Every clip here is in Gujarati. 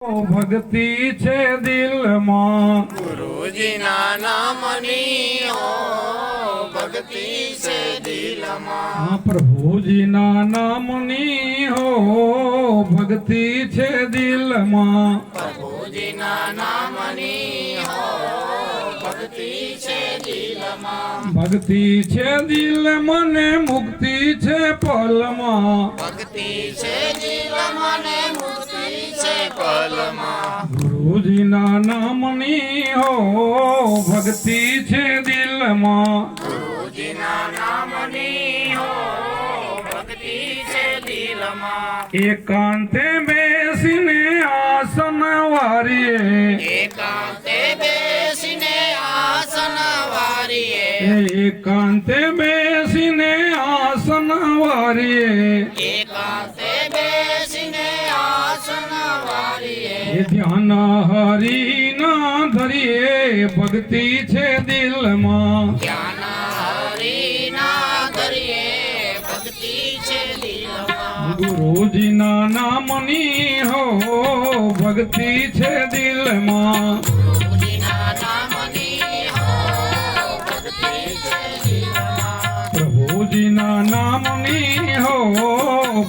ભક્તિ છે દિલમાં ગુરુજીના નામની હો ભક્તિ છે દિલમાં પ્રભુજીના નામની હો ભક્તિ છે દિલમાં પ્રભુજીના નામની હો ભક્તિ છે દિલમાં ભક્તિ છે દિલમાં ને મુક્તિ છે પલમાં ભક્તિ છે દિલમાં ને મુક્તિ છે પલમાં ગુરુજીના નામની હો ભક્તિ છે દિલમાં ગુરુજીના નામની હો ભક્તિ છે દિલમાં એકાંતે બેસીને આસન વારીએ એકાંતે બેસીને આસન વારીએ એકાંતે બેસીને આસન વારીએ એકાંતે બેસીને આસન વારીએ ધ્યાન હરિના ધરીએ ભક્તિ છે દિલમાં જ્ઞાન હરિના ધરીએ ભક્તિ છે દિલમાં ગુરુજીના નામની હો ભક્તિ છે દિલમાં ગુરુજીના નામની હો ભક્તિ છે દિલમાં પ્રભુજીના નામની હો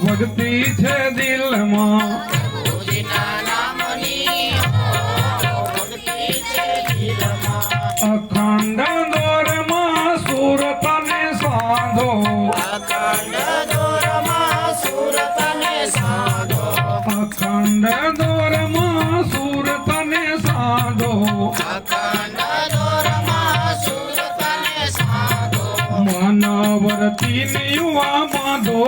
ભક્તિ છે દિલમાં ગુરુજીના નામની હો ભક્તિ છે દિલમાં અખંડ દોરમાં સુરતને સાધો અખંડ દોરમાં સુરતને સાધો અખંડ દોરમાં સુરતને સાધો અખંડ દોરમાં સુરતને સાધો માનવરતી યુવા બાંધો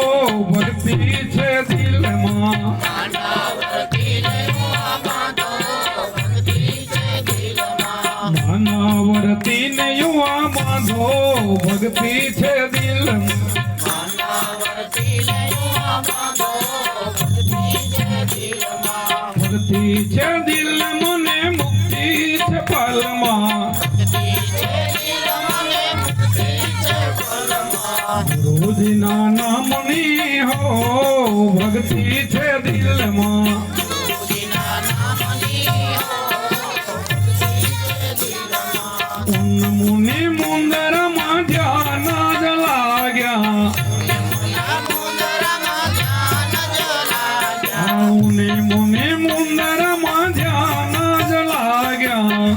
ભક્તિ છે દિલમાં માનવરતીને બાંધો ભક્તિ છે દિલમાં માનવરતી યુવા બાંધો ભક્તિ છે દિલમાં માનવરતીને બાંધો ભક્તિ છે દિલમાં ભક્તિ છે દિલમાં ને મુક્તિ છે પલમાં ભક્તિ છે દિલમાં ને મુક્તિ છે પલમાં ગુરુજીના નામની હો ભક્તિ છે દિલમાં ગુરુજીના નામની હો ભક્તિ છે દિલમાં મુનિ મુંદરમાં ધ્યાન જ લાગ્યા મુંદરમાં ધ્યાન જ લાગ્યા મુનિ મુંદરમાં ધ્યાન જ લાગ્યા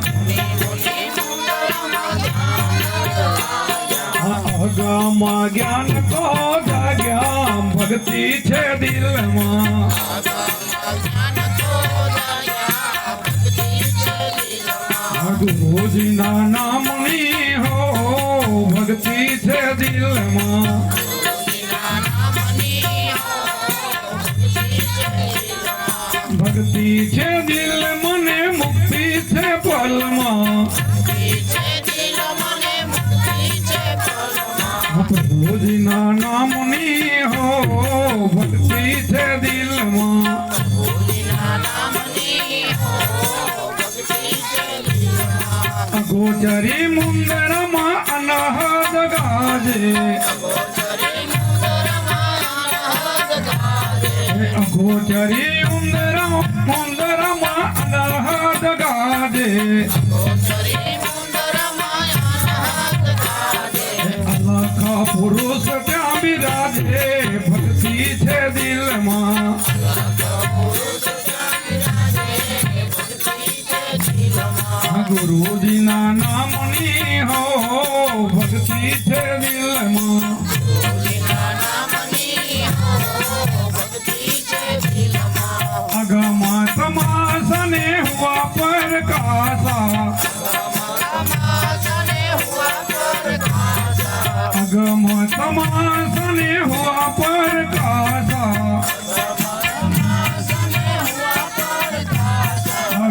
અગામાં જ્ઞાન તો જાગ્યા ભક્તિ છે દિલમાં ગુરુજીના નામની હો ભક્તિ છે દિલમાં ભક્તિ છે દિલમાં ને મુક્તિ છે પલમાં પ્રભુજીના નામની હો ભક્તિ છે દિલમાં ગોચરી મુંદરમાં અનહદ ગાજે ગોચરી મુંદરમાં અનહદ ગાજે અલખા પુરુષ ત્યાં બિરાજે ભક્તિ છે દિલમાં ગુરુજીના નામની હો ભક્તિ છે દિલમાં અગમા સમાસને હુઆ પ્રકાશા અગમ સમાસને હુઆ પ્રકાશા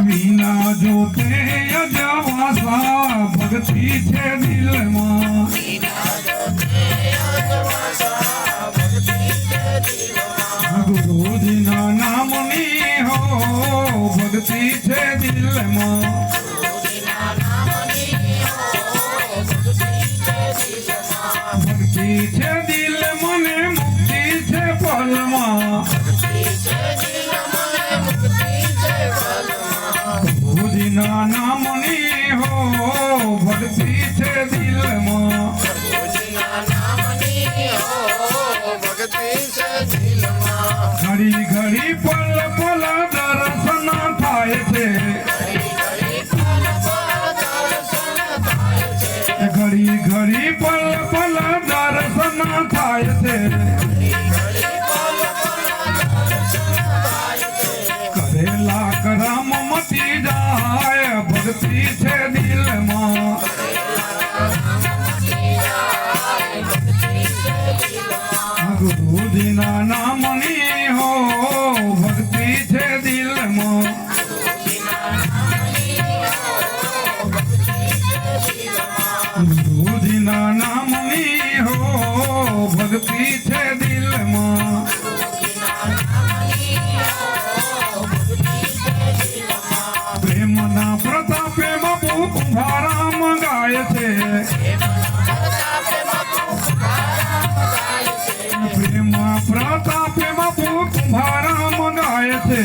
વિના જોતે અજવાસા ભક્તિ છે દિલમાં ગુરુજીના નામની હો ભક્તિ છે દિલમાં ભક્તિ છે દિલમાં ને મુક્તિ છે પલમાં ભક્તિ છે દિલમાં ને મુક્તિ છે ગુરુજીના નામની હો ભક્તિ છે દિલમાં પ્રભુજીના નામની હો ભક્તિ છે દિલમાં ઘડી ઘડી પલ પલ દર્શન થાય છે ઘડી ઘડી પલ પલ દર્શન થાય છે ઘડી ઘડી પલ પલ દર્શન થાય છે કરેલા કરમ મટી જાય ભક્તિ છે દિલમાં ગુરુજીના નામની હો ભક્તિ છે દિલમાં ગુરુજીના નામની હો ભક્તિ છે દિલમાં પ્રેમના પ્રતાપે બાપુ કુંભારામ ગાય છે પ્રેમ પ્રતાપે બાપુ કુંભારામ ગાય છે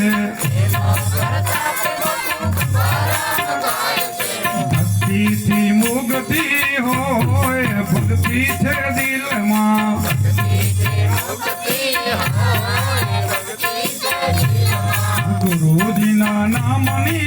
ભક્તિથી મુક્તિ હોય ભક્તિ છે દિલમાં ગુરુજીના નામની